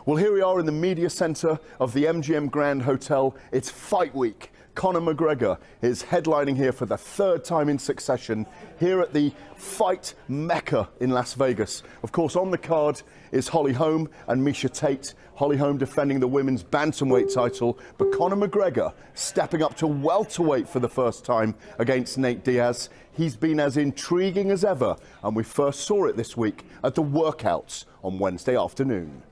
Well, here we are in the media centre of the MGM Grand Hotel. It's fight week. Conor McGregor is headlining here for the third time in succession here at the fight mecca in Las Vegas. Of course, on the card is Holly Holm and Miesha Tate. Holly Holm defending the women's bantamweight title, but Conor McGregor stepping up to welterweight for the first time against Nate Diaz. He's been as intriguing as ever, and we first saw it this week at the workouts on Wednesday afternoon.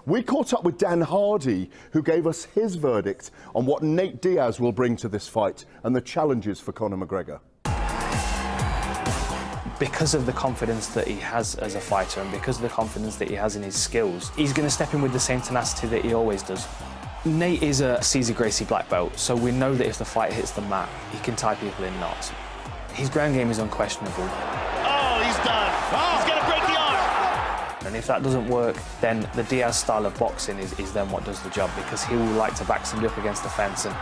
We caught up with Dan Hardy, who gave us his verdict on what Nate Diaz will bring to this fight and the challenges for Conor McGregor. Because of the confidence that he has as a fighter and because of the confidence that he has in his skills, he's going to step in with the same tenacity that he always does. Nate is a Cesar Gracie black belt, so we know that if the fight hits the mat, he can tie people in knots. His ground game is unquestionable. Oh, he's done. Oh, he's going to break the arm. And if that doesn't work, then the Diaz style of boxing is then what does the job, because he will like to back somebody up against the fence and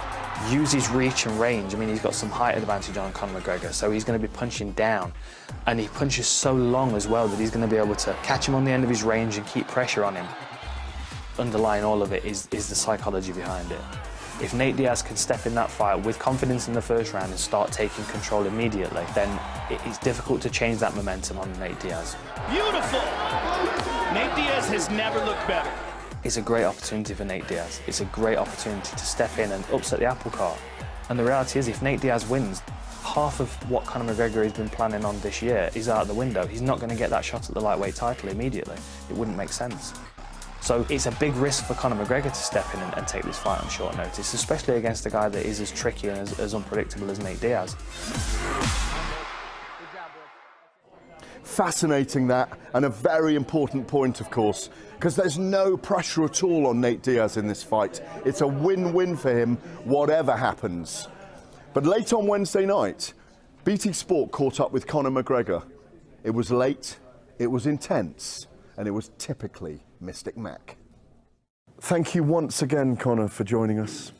use his reach and range. I mean, he's got some height advantage on Conor McGregor, so he's going to be punching down. And he punches so long as well that he's going to be able to catch him on the end of his range and keep pressure on him. Underlying all of it is the psychology behind it. If Nate Diaz can step in that fight with confidence in the first round and start taking control immediately, then it's difficult to change that momentum on Nate Diaz. Beautiful! Nate Diaz has never looked better. It's a great opportunity for Nate Diaz. It's a great opportunity to step in and upset the apple cart. And the reality is, if Nate Diaz wins, half of what Conor McGregor has been planning on this year is out the window. He's not going to get that shot at the lightweight title immediately. It wouldn't make sense. So it's a big risk for Conor McGregor to step in and take this fight on short notice, especially against a guy that is as tricky and as unpredictable as Nate Diaz. Fascinating, that, and a very important point, of course, because there's no pressure at all on Nate Diaz in this fight. It's a win-win for him, whatever happens. But late on Wednesday night, BT Sport caught up with Conor McGregor. It was late, it was intense, and it was typically Mystic Mac. Thank you once again, Conor, for joining us.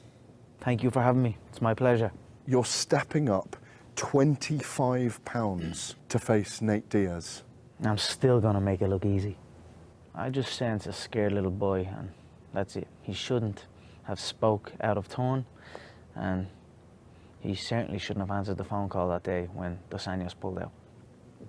Thank you for having me. It's my pleasure. You're stepping up 25 pounds to face Nate Diaz. I'm still gonna make it look easy. I just sense a scared little boy, and that's it. He shouldn't have spoke out of turn, and he certainly shouldn't have answered the phone call that day when Dos Anjos pulled out.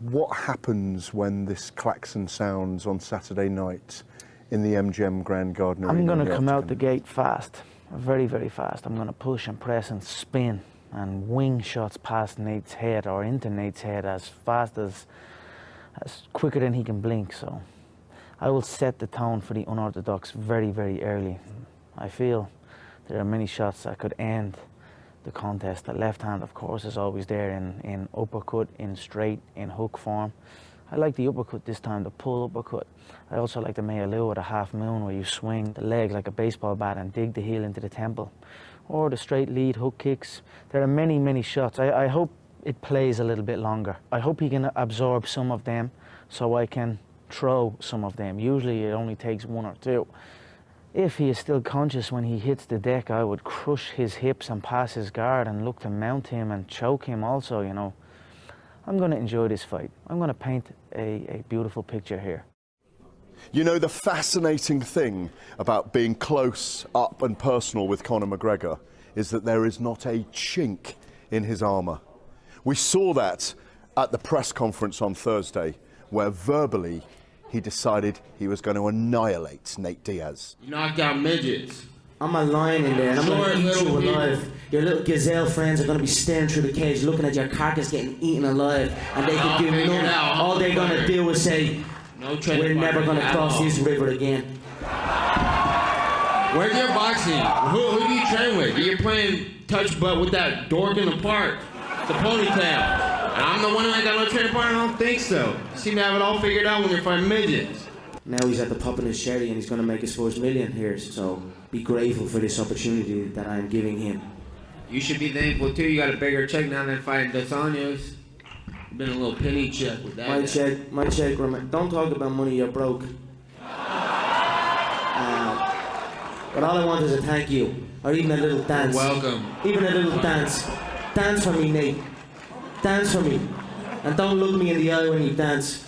What happens when this klaxon sounds on Saturday night in the MGM Grand Garden Arena? I'm gonna come out the gate fast, very, very fast. I'm gonna push and press and spin and wing shots past Nate's head or into Nate's head as fast as quicker than he can blink. So I will set the tone for the unorthodox very, very early. I feel there are many shots that could end the contest. The left hand, of course, is always there in uppercut, in straight, in hook form. I like the uppercut this time, the pull uppercut. I also like the Mea-Lu or the half moon, where you swing the leg like a baseball bat and dig the heel into the temple. Or the straight lead hook kicks. There are many, many shots. I hope it plays a little bit longer. I hope he can absorb some of them so I can throw some of them. Usually it only takes one or two. If he is still conscious when he hits the deck, I would crush his hips and pass his guard and look to mount him and choke him also, you know. I'm going to enjoy this fight. I'm going to paint a beautiful picture here. You know, the fascinating thing about being close, up and personal with Conor McGregor is that there is not a chink in his armour. We saw that at the press conference on Thursday, where verbally he decided he was going to annihilate Nate Diaz. You knocked out midgets. I'm a lion in there, and I'm going to eat you alive. Your little gazelle friends are going to be staring through the cage, looking at your carcass getting eaten alive, and they can do nothing. All they're going to do is say, we're never going to cross this river again. Where's your boxing? Who do you train with? You're playing touch butt with that dork in the park, the ponytail. I'm the one who ain't got no training partner? I don't think so. You seem to have it all figured out when you're fighting midgets. Now he's at the top of his cherry and he's going to make his first million here, so be grateful for this opportunity that I'm giving him. You should be thankful too. You got a bigger check now than fighting Dos Anjos. Been a little penny check with that. My check, don't talk about money, you're broke. But all I want is a thank you, or even a little dance. You're welcome. Even a little dance. Dance for me, Nate. Dance for me. And don't look me in the eye when you dance.